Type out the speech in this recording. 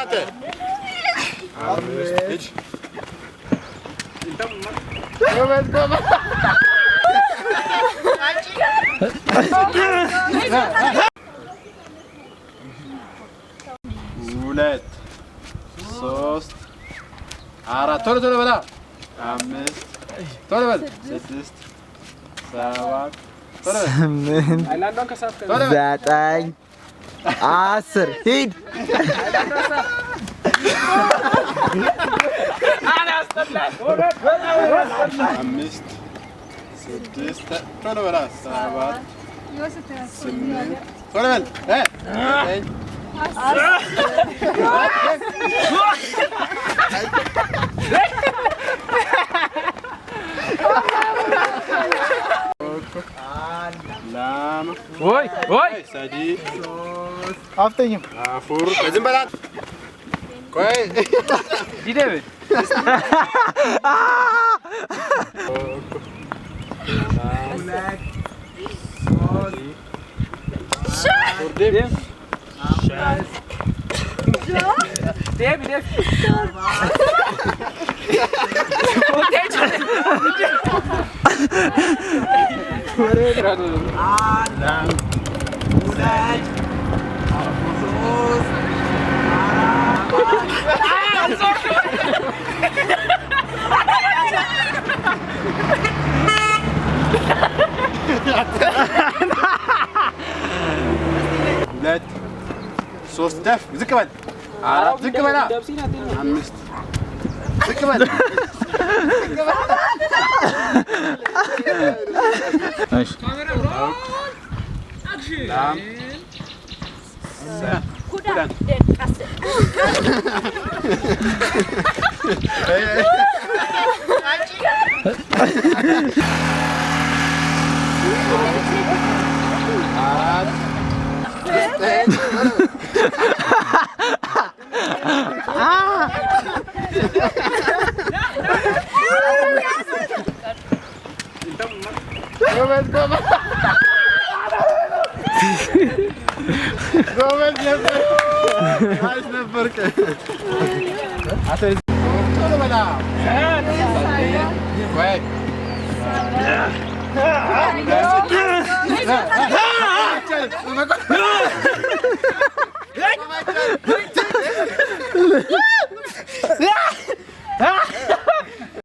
አንተ አምስት ጎበዝ ጎበዝ ሁለት ሶስት አራት ቶሎ ቶሎ በላ አምስት ቶሎ በል ስድስት ሰባት ቶሎ በል ስምንት ዘጠኝ አስር ሂድ አምስት ስድስት ቶሎ በላ ሰባት ስምንት ቶሎ በል ዘጠኝ لام وي وي سدي አፍተኝም عفور ዝም በላት ቆይ ዲደብ ديب ديب ሁለት ሶስት ደፍ ዝቅ በል አራት ዝቅ በል አምስት ዝቅ በል እሺ ላም ኩዳን ደቃስ አራት ጎበዝ ጎበዝ ጎበዝ ነበር አሪፍ ነበርክ አቶ ቶሎ በላ ወይ